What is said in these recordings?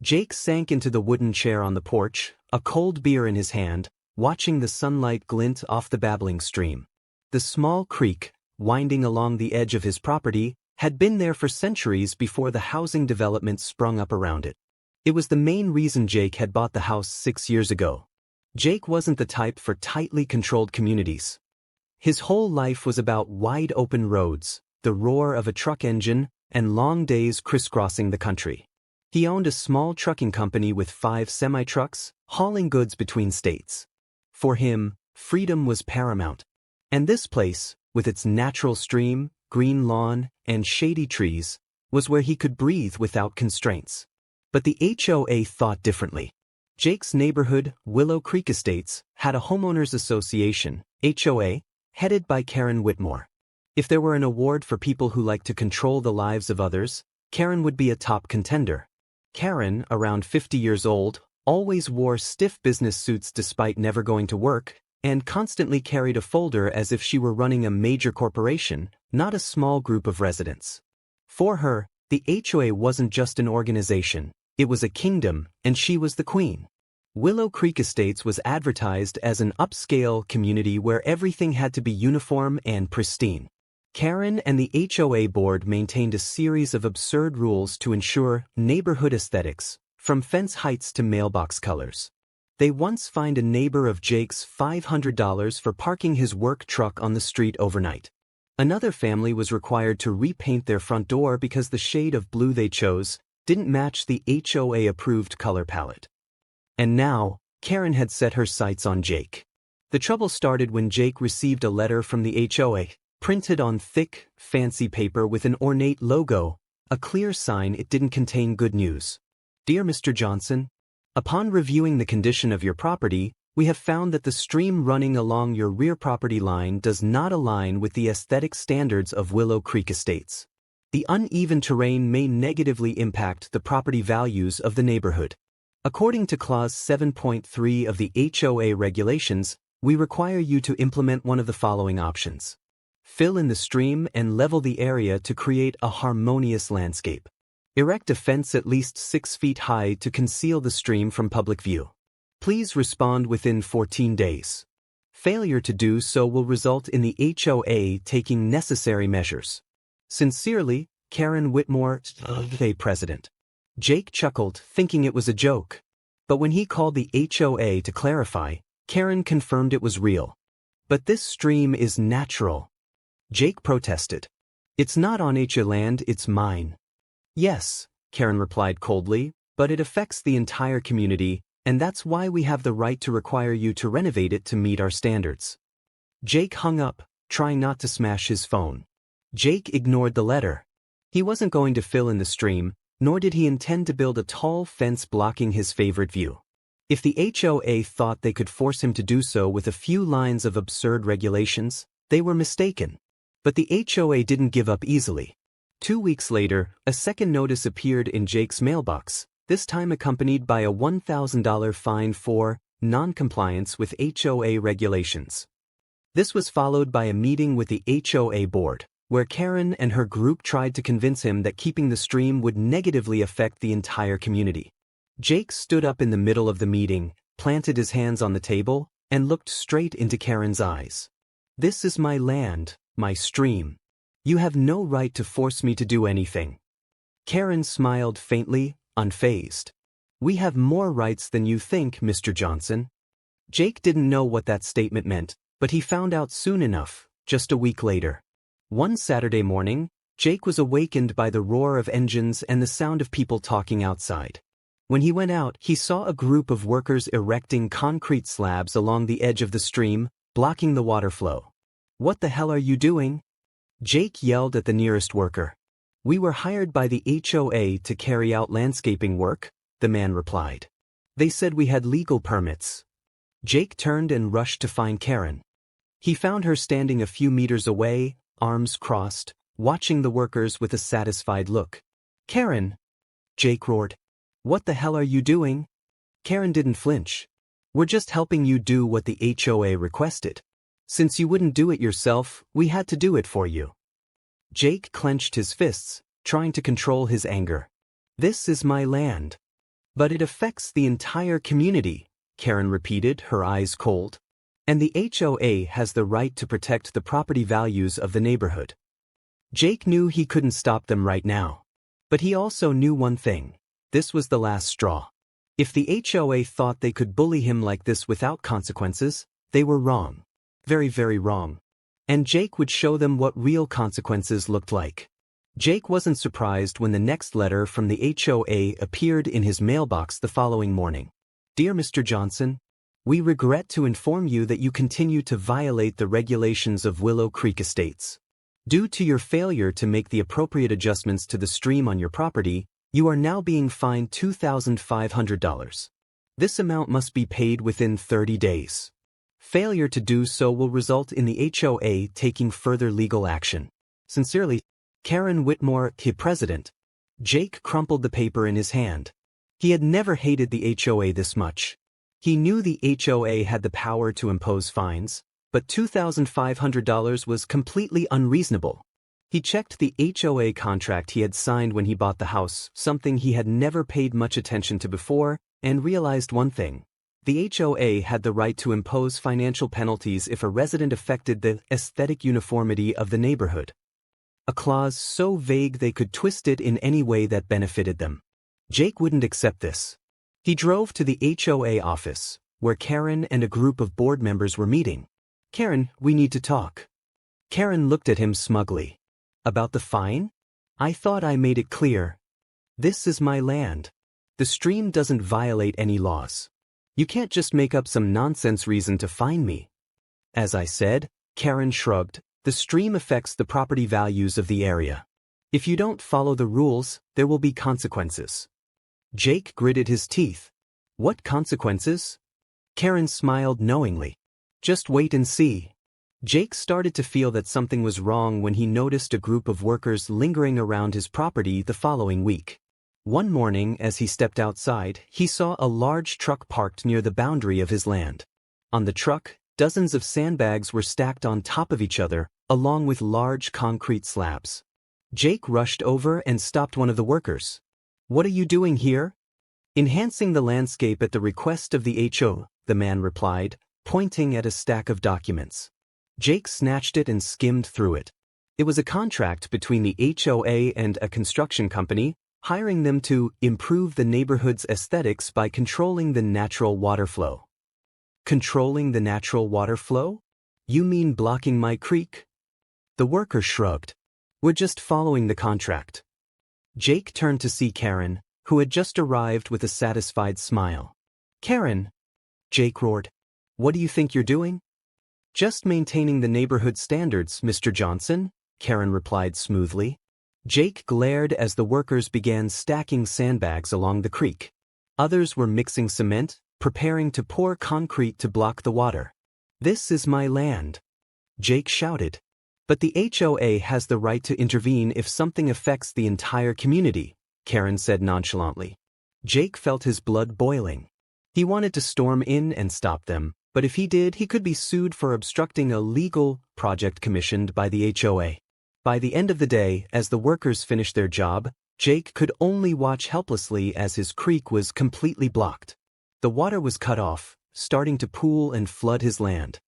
Jake sank into the wooden chair on the porch, a cold beer in his hand, watching the sunlight glint off the babbling stream. The small creek, winding along the edge of his property, had been there for centuries before the housing development sprung up around it. It was the main reason Jake had bought the house 6 years ago. Jake wasn't the type for tightly controlled communities. His whole life was about wide open roads, the roar of a truck engine, and long days crisscrossing the country. He owned a small trucking company with 5 semi-trucks, hauling goods between states. For him, freedom was paramount. And this place, with its natural stream, green lawn, and shady trees, was where he could breathe without constraints. But the HOA thought differently. Jake's neighborhood, Willow Creek Estates, had a homeowners association, HOA, headed by Karen Whitmore. If there were an award for people who like to control the lives of others, Karen would be a top contender. Karen, around 50 years old, always wore stiff business suits despite never going to work, and constantly carried a folder as if she were running a major corporation, not a small group of residents. For her, the HOA wasn't just an organization, it was a kingdom, and she was the queen. Willow Creek Estates was advertised as an upscale community where everything had to be uniform and pristine. Karen and the HOA board maintained a series of absurd rules to ensure neighborhood aesthetics, from fence heights to mailbox colors. They once fined a neighbor of Jake's $500 for parking his work truck on the street overnight. Another family was required to repaint their front door because the shade of blue they chose didn't match the HOA-approved color palette. And now, Karen had set her sights on Jake. The trouble started when Jake received a letter from the HOA, printed on thick, fancy paper with an ornate logo, a clear sign it didn't contain good news. Dear Mr. Johnson, upon reviewing the condition of your property, we have found that the stream running along your rear property line does not align with the aesthetic standards of Willow Creek Estates. The uneven terrain may negatively impact the property values of the neighborhood. According to Clause 7.3 of the HOA regulations, we require you to implement one of the following options. Fill in the stream and level the area to create a harmonious landscape. Erect a fence at least 6 feet high to conceal the stream from public view. Please respond within 14 days. Failure to do so will result in the HOA taking necessary measures. Sincerely, Karen Whitmore, HOA President. Jake chuckled, thinking it was a joke. But when he called the HOA to clarify, Karen confirmed it was real. But this stream is natural. Jake protested. It's not on HOA land, it's mine. Yes, Karen replied coldly, but it affects the entire community, and that's why we have the right to require you to renovate it to meet our standards. Jake hung up, trying not to smash his phone. Jake ignored the letter. He wasn't going to fill in the stream, nor did he intend to build a tall fence blocking his favorite view. If the HOA thought they could force him to do so with a few lines of absurd regulations, they were mistaken. But the HOA didn't give up easily. 2 weeks later, a second notice appeared in Jake's mailbox, this time accompanied by a $1,000 fine for non-compliance with HOA regulations. This was followed by a meeting with the HOA board, where Karen and her group tried to convince him that keeping the stream would negatively affect the entire community. Jake stood up in the middle of the meeting, planted his hands on the table, and looked straight into Karen's eyes. This is my land, my stream. You have no right to force me to do anything. Karen smiled faintly, unfazed. We have more rights than you think, Mr. Johnson. Jake didn't know what that statement meant, but he found out soon enough, just a week later. One Saturday morning, Jake was awakened by the roar of engines and the sound of people talking outside. When he went out, he saw a group of workers erecting concrete slabs along the edge of the stream, blocking the water flow. What the hell are you doing? Jake yelled at the nearest worker. We were hired by the HOA to carry out landscaping work, the man replied. They said we had legal permits. Jake turned and rushed to find Karen. He found her standing a few meters away, arms crossed, watching the workers with a satisfied look. Karen! Jake roared. What the hell are you doing? Karen didn't flinch. We're just helping you do what the HOA requested. Since you wouldn't do it yourself, we had to do it for you. Jake clenched his fists, trying to control his anger. This is my land. But it affects the entire community, Karen repeated, her eyes cold. And the HOA has the right to protect the property values of the neighborhood. Jake knew he couldn't stop them right now. But he also knew one thing. This was the last straw. If the HOA thought they could bully him like this without consequences, they were wrong. Very, very wrong. And Jake would show them what real consequences looked like. Jake wasn't surprised when the next letter from the HOA appeared in his mailbox the following morning. Dear Mr. Johnson, we regret to inform you that you continue to violate the regulations of Willow Creek Estates. Due to your failure to make the appropriate adjustments to the stream on your property, you are now being fined $2,500. This amount must be paid within 30 days. Failure to do so will result in the HOA taking further legal action. Sincerely, Karen Whitmore, President. Jake crumpled the paper in his hand. He had never hated the HOA this much. He knew the HOA had the power to impose fines, but $2,500 was completely unreasonable. He checked the HOA contract he had signed when he bought the house, something he had never paid much attention to before, and realized one thing. The HOA had the right to impose financial penalties if a resident affected the aesthetic uniformity of the neighborhood. A clause so vague they could twist it in any way that benefited them. Jake wouldn't accept this. He drove to the HOA office, where Karen and a group of board members were meeting. Karen, we need to talk. Karen looked at him smugly. About the fine? I thought I made it clear. This is my land. The stream doesn't violate any laws. You can't just make up some nonsense reason to fine me. As I said, Karen shrugged, the stream affects the property values of the area. If you don't follow the rules, there will be consequences. Jake gritted his teeth. What consequences? Karen smiled knowingly. Just wait and see. Jake started to feel that something was wrong when he noticed a group of workers lingering around his property the following week. One morning, as he stepped outside, he saw a large truck parked near the boundary of his land. On the truck, dozens of sandbags were stacked on top of each other, along with large concrete slabs. Jake rushed over and stopped one of the workers. What are you doing here? Enhancing the landscape at the request of the HOA, the man replied, pointing at a stack of documents. Jake snatched it and skimmed through it. It was a contract between the HOA and a construction company, hiring them to improve the neighborhood's aesthetics by controlling the natural water flow. Controlling the natural water flow? You mean blocking my creek? The worker shrugged. We're just following the contract. Jake turned to see Karen, who had just arrived with a satisfied smile. Karen! Jake roared. What do you think you're doing? Just maintaining the neighborhood standards, Mr. Johnson, Karen replied smoothly. Jake glared as the workers began stacking sandbags along the creek. Others were mixing cement, preparing to pour concrete to block the water. This is my land. Jake shouted. But the HOA has the right to intervene if something affects the entire community, Karen said nonchalantly. Jake felt his blood boiling. He wanted to storm in and stop them, but if he did, he could be sued for obstructing a legal project commissioned by the HOA. By the end of the day, as the workers finished their job, Jake could only watch helplessly as his creek was completely blocked. The water was cut off, starting to pool and flood his land.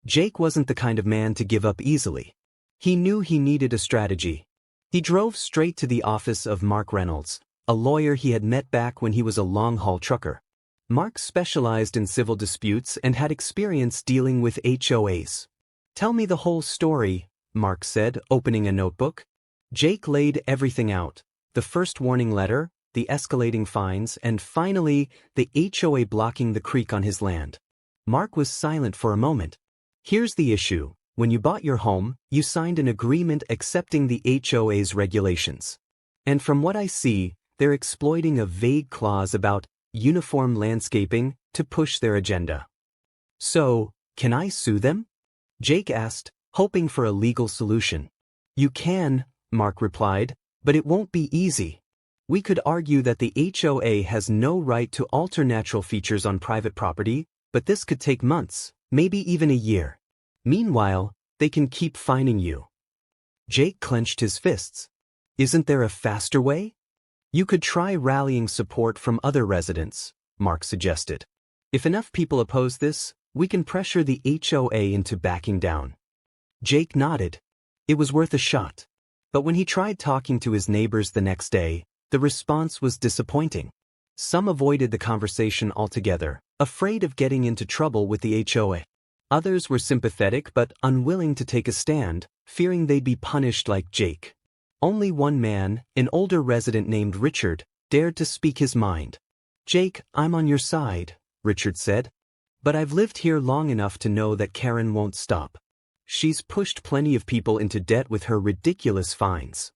Jake wasn't the kind of man to give up easily. He knew he needed a strategy. He drove straight to the office of Mark Reynolds, a lawyer he had met back when he was a long-haul trucker. Mark specialized in civil disputes and had experience dealing with HOAs. Tell me the whole story, Mark said, opening a notebook. Jake laid everything out, the first warning letter, the escalating fines, and finally, the HOA blocking the creek on his land. Mark was silent for a moment. Here's the issue. When you bought your home, you signed an agreement accepting the HOA's regulations. And from what I see, they're exploiting a vague clause about uniform landscaping to push their agenda. So, can I sue them? Jake asked, hoping for a legal solution. You can, Mark replied, but it won't be easy. We could argue that the HOA has no right to alter natural features on private property, but this could take months, maybe even a year. Meanwhile, they can keep fining you. Jake clenched his fists. Isn't there a faster way? You could try rallying support from other residents, Mark suggested. If enough people oppose this, we can pressure the HOA into backing down. Jake nodded. It was worth a shot. But when he tried talking to his neighbors the next day, the response was disappointing. Some avoided the conversation altogether, afraid of getting into trouble with the HOA. Others were sympathetic but unwilling to take a stand, fearing they'd be punished like Jake. Only one man, an older resident named Richard, dared to speak his mind. "Jake, I'm on your side," Richard said. "But I've lived here long enough to know that Karen won't stop. She's pushed plenty of people into debt with her ridiculous fines."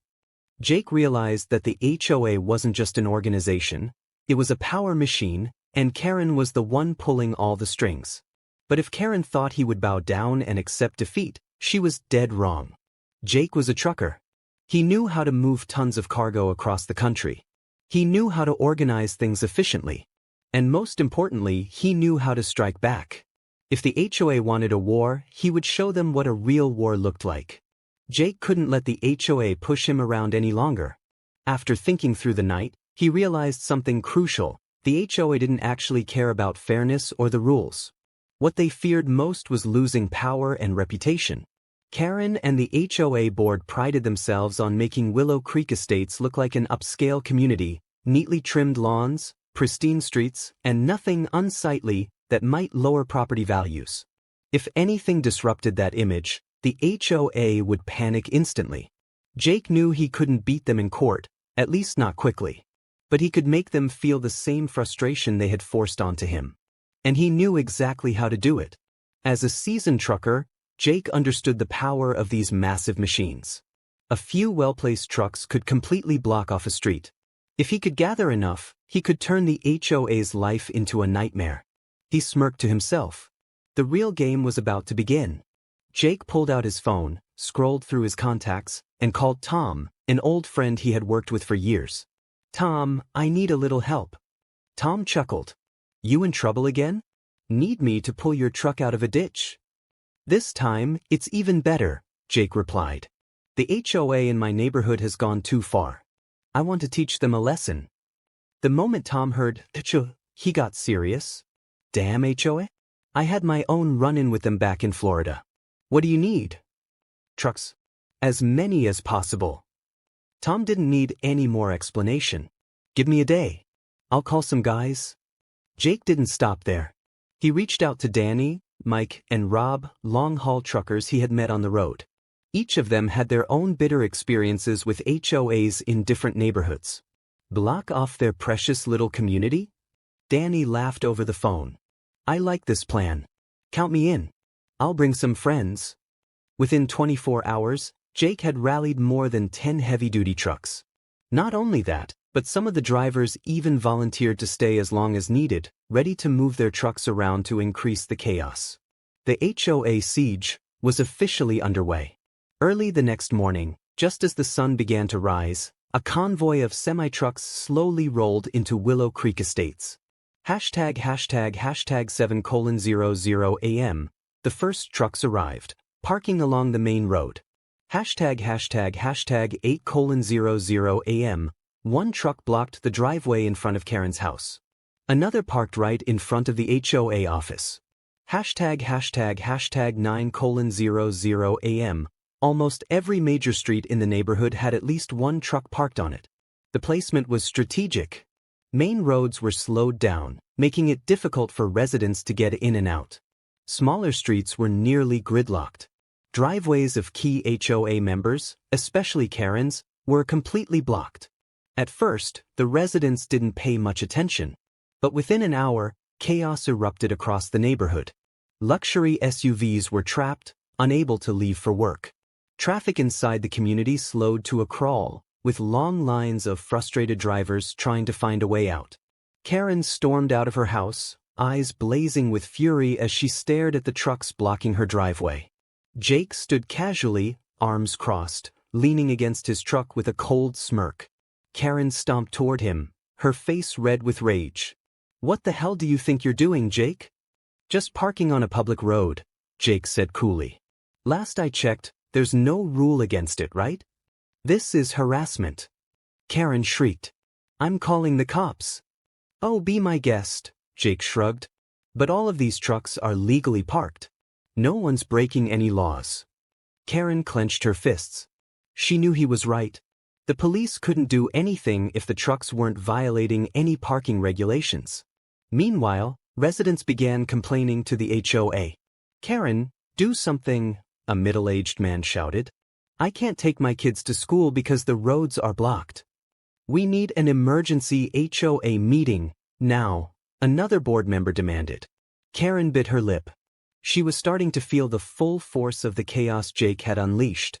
Jake realized that the HOA wasn't just an organization, it was a power machine, and Karen was the one pulling all the strings. But if Karen thought he would bow down and accept defeat, she was dead wrong. Jake was a trucker. He knew how to move tons of cargo across the country. He knew how to organize things efficiently. And most importantly, he knew how to strike back. If the HOA wanted a war, he would show them what a real war looked like. Jake couldn't let the HOA push him around any longer. After thinking through the night, he realized something crucial. The HOA didn't actually care about fairness or the rules. What they feared most was losing power and reputation. Karen and the HOA board prided themselves on making Willow Creek Estates look like an upscale community, neatly trimmed lawns, pristine streets, and nothing unsightly that might lower property values. If anything disrupted that image, the HOA would panic instantly. Jake knew he couldn't beat them in court, at least not quickly. But he could make them feel the same frustration they had forced onto him. And he knew exactly how to do it. As a seasoned trucker, Jake understood the power of these massive machines. A few well-placed trucks could completely block off a street. If he could gather enough, he could turn the HOA's life into a nightmare. He smirked to himself. The real game was about to begin. Jake pulled out his phone, scrolled through his contacts, and called Tom, an old friend he had worked with for years. "Tom, I need a little help." Tom chuckled. "You in trouble again? Need me to pull your truck out of a ditch?" "This time, it's even better," Jake replied. "The HOA in my neighborhood has gone too far. I want to teach them a lesson." The moment Tom heard "HOA," he got serious. "Damn HOA? I had my own run-in with them back in Florida. What do you need?" "Trucks. As many as possible." Tom didn't need any more explanation. "Give me a day. I'll call some guys." Jake didn't stop there. He reached out to Danny, Mike, and Rob, long-haul truckers he had met on the road. Each of them had their own bitter experiences with HOAs in different neighborhoods. Block off their precious little community? Danny laughed over the phone. "I like this plan. Count me in. I'll bring some friends." Within 24 hours, Jake had rallied more than 10 heavy-duty trucks. Not only that, but some of the drivers even volunteered to stay as long as needed, ready to move their trucks around to increase the chaos. The HOA siege was officially underway. Early the next morning, just as the sun began to rise, a convoy of semi-trucks slowly rolled into Willow Creek Estates. #7:00 a.m. The first trucks arrived, parking along the main road. #8:00 a.m. One truck blocked the driveway in front of Karen's house. Another parked right in front of the HOA office. #9:00 a.m. Almost every major street in the neighborhood had at least one truck parked on it. The placement was strategic. Main roads were slowed down, making it difficult for residents to get in and out. Smaller streets were nearly gridlocked. Driveways of key HOA members, especially Karen's, were completely blocked. At first, the residents didn't pay much attention. But within an hour, chaos erupted across the neighborhood. Luxury SUVs were trapped, unable to leave for work. Traffic inside the community slowed to a crawl, with long lines of frustrated drivers trying to find a way out. Karen stormed out of her house, eyes blazing with fury as she stared at the trucks blocking her driveway. Jake stood casually, arms crossed, leaning against his truck with a cold smirk. Karen stomped toward him, her face red with rage. "What the hell do you think you're doing, Jake?" "Just parking on a public road," Jake said coolly. "Last I checked, there's no rule against it, right? This is harassment." Karen shrieked. I'm calling the cops. Oh, be my guest, Jake shrugged. But all of these trucks are legally parked. No one's breaking any laws. Karen clenched her fists. She knew he was right. The police couldn't do anything if the trucks weren't violating any parking regulations. Meanwhile, residents began complaining to the HOA. Karen, do something, a middle-aged man shouted. I can't take my kids to school because the roads are blocked. We need an emergency HOA meeting, now, another board member demanded. Karen bit her lip. She was starting to feel the full force of the chaos Jake had unleashed.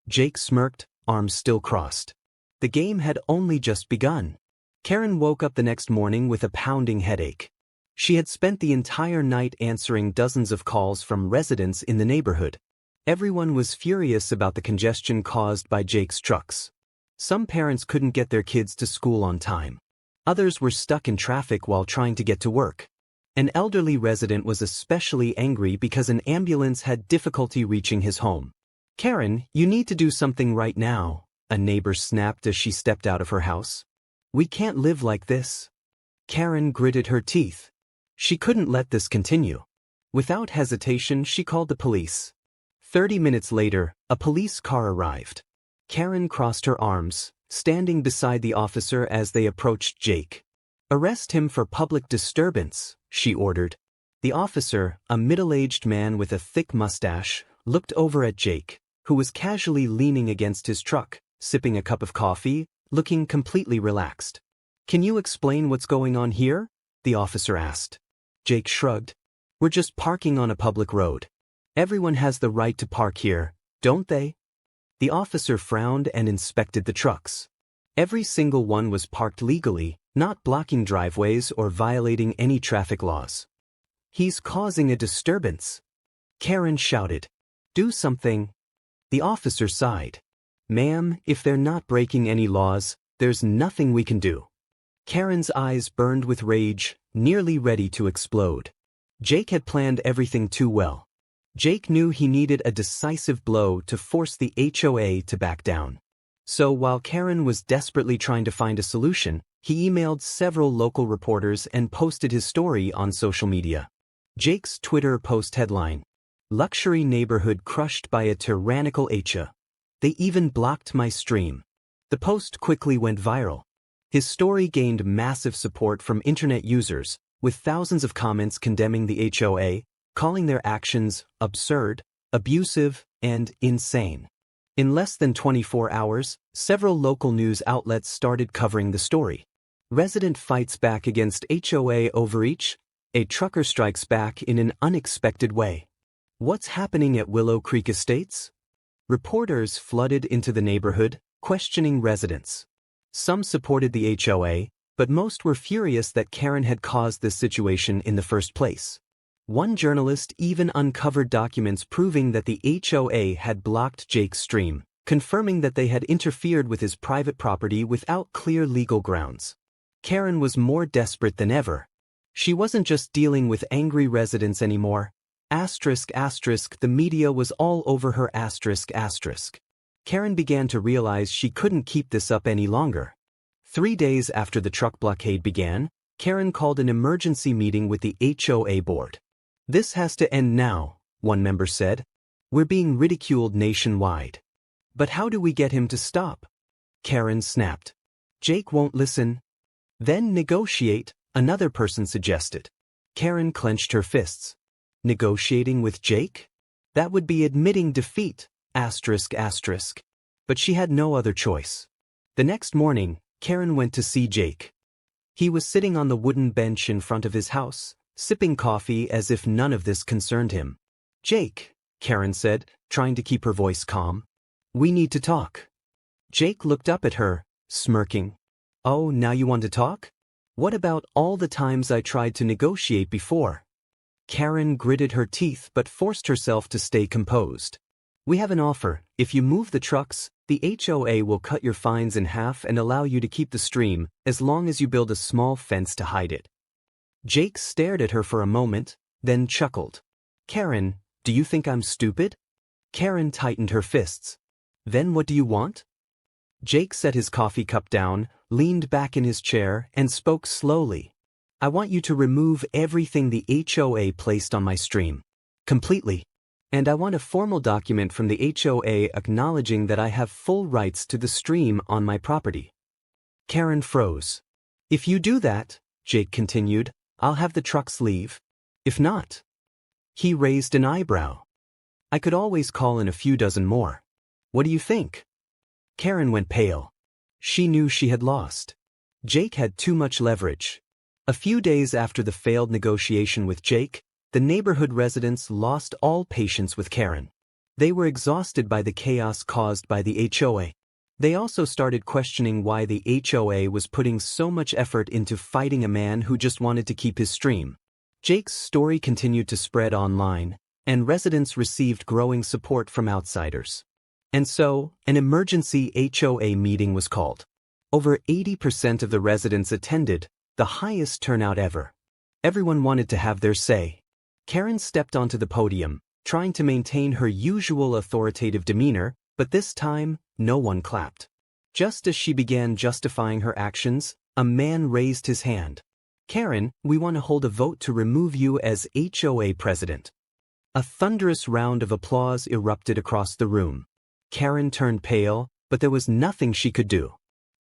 Jake smirked, arms still crossed. The game had only just begun. Karen woke up the next morning with a pounding headache. She had spent the entire night answering dozens of calls from residents in the neighborhood. Everyone was furious about the congestion caused by Jake's trucks. Some parents couldn't get their kids to school on time. Others were stuck in traffic while trying to get to work. An elderly resident was especially angry because an ambulance had difficulty reaching his home. Karen, you need to do something right now, a neighbor snapped as she stepped out of her house. We can't live like this. Karen gritted her teeth. She couldn't let this continue. Without hesitation, she called the police. 30 minutes later, a police car arrived. Karen crossed her arms, standing beside the officer as they approached Jake. Arrest him for public disturbance, she ordered. The officer, a middle-aged man with a thick mustache, looked over at Jake, who was casually leaning against his truck, sipping a cup of coffee, looking completely relaxed. Can you explain what's going on here? The officer asked. Jake shrugged. We're just parking on a public road. Everyone has the right to park here, don't they? The officer frowned and inspected the trucks. Every single one was parked legally, not blocking driveways or violating any traffic laws. He's causing a disturbance. Karen shouted. Do something. The officer sighed. Ma'am, if they're not breaking any laws, there's nothing we can do. Karen's eyes burned with rage, nearly ready to explode. Jake had planned everything too well. Jake knew he needed a decisive blow to force the HOA to back down. So while Karen was desperately trying to find a solution, he emailed several local reporters and posted his story on social media. Jake's Twitter post headline: Luxury neighborhood crushed by a tyrannical HOA. They even blocked my stream. The post quickly went viral. His story gained massive support from internet users, with thousands of comments condemning the HOA, calling their actions absurd, abusive, and insane. In less than 24 hours, several local news outlets started covering the story. Resident fights back against HOA overreach. A trucker strikes back in an unexpected way. What's happening at Willow Creek Estates? Reporters flooded into the neighborhood, questioning residents. Some supported the HOA, but most were furious that Karen had caused this situation in the first place. One journalist even uncovered documents proving that the HOA had blocked Jake's stream, confirming that they had interfered with his private property without clear legal grounds. Karen was more desperate than ever. She wasn't just dealing with angry residents anymore. The media was all over her. Karen began to realize she couldn't keep this up any longer. 3 days after the truck blockade began, Karen called an emergency meeting with the HOA board. This has to end now, one member said. We're being ridiculed nationwide. But how do we get him to stop? Karen snapped. Jake won't listen. Then negotiate, another person suggested. Karen clenched her fists. Negotiating with Jake? That would be admitting defeat, But she had no other choice. The next morning, Karen went to see Jake. He was sitting on the wooden bench in front of his house, sipping coffee as if none of this concerned him. Jake, Karen said, trying to keep her voice calm. We need to talk. Jake looked up at her, smirking. Oh, now you want to talk? What about all the times I tried to negotiate before? Karen gritted her teeth but forced herself to stay composed. We have an offer. If you move the trucks, the HOA will cut your fines in half and allow you to keep the stream, as long as you build a small fence to hide it. Jake stared at her for a moment, then chuckled. Karen, do you think I'm stupid? Karen tightened her fists. Then what do you want? Jake set his coffee cup down, leaned back in his chair, and spoke slowly. I want you to remove everything the HOA placed on my stream. Completely. And I want a formal document from the HOA acknowledging that I have full rights to the stream on my property. Karen froze. If you do that, Jake continued, I'll have the trucks leave. If not. He raised an eyebrow. I could always call in a few dozen more. What do you think? Karen went pale. She knew she had lost. Jake had too much leverage. A few days after the failed negotiation with Jake, the neighborhood residents lost all patience with Karen. They were exhausted by the chaos caused by the HOA. They also started questioning why the HOA was putting so much effort into fighting a man who just wanted to keep his stream. Jake's story continued to spread online, and residents received growing support from outsiders. And so, an emergency HOA meeting was called. Over 80% of the residents attended, the highest turnout ever. Everyone wanted to have their say. Karen stepped onto the podium, trying to maintain her usual authoritative demeanor, but this time, no one clapped. Just as she began justifying her actions, a man raised his hand. Karen, we want to hold a vote to remove you as HOA president. A thunderous round of applause erupted across the room. Karen turned pale, but there was nothing she could do.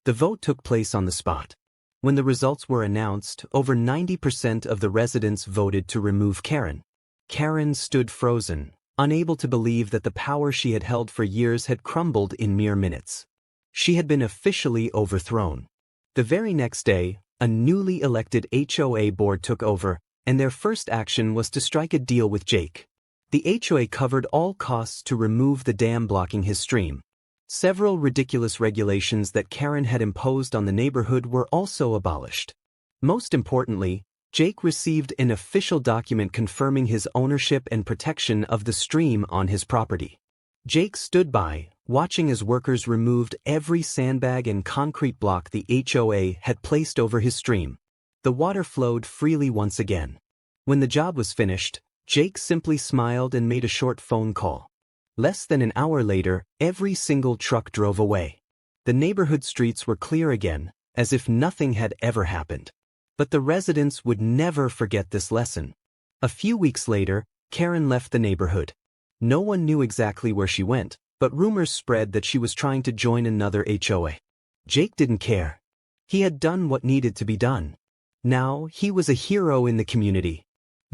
The vote took place on the spot. When the results were announced, over 90% of the residents voted to remove Karen. Karen stood frozen, unable to believe that the power she had held for years had crumbled in mere minutes. She had been officially overthrown. The very next day, a newly elected HOA board took over, and their first action was to strike a deal with Jake. The HOA covered all costs to remove the dam blocking his stream. Several ridiculous regulations that Karen had imposed on the neighborhood were also abolished. Most importantly, Jake received an official document confirming his ownership and protection of the stream on his property. Jake stood by, watching as workers removed every sandbag and concrete block the HOA had placed over his stream. The water flowed freely once again. When the job was finished, Jake simply smiled and made a short phone call. Less than an hour later, every single truck drove away. The neighborhood streets were clear again, as if nothing had ever happened. But the residents would never forget this lesson. A few weeks later, Karen left the neighborhood. No one knew exactly where she went, but rumors spread that she was trying to join another HOA. Jake didn't care. He had done what needed to be done. Now, he was a hero in the community.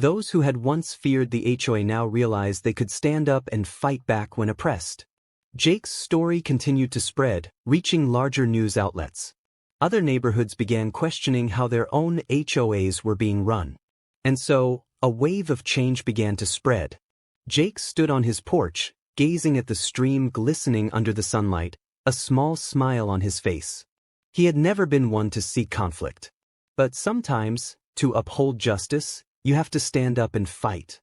Those who had once feared the HOA now realized they could stand up and fight back when oppressed. Jake's story continued to spread, reaching larger news outlets. Other neighborhoods began questioning how their own HOAs were being run. And so, a wave of change began to spread. Jake stood on his porch, gazing at the stream glistening under the sunlight, a small smile on his face. He had never been one to seek conflict. But sometimes, to uphold justice, you have to stand up and fight.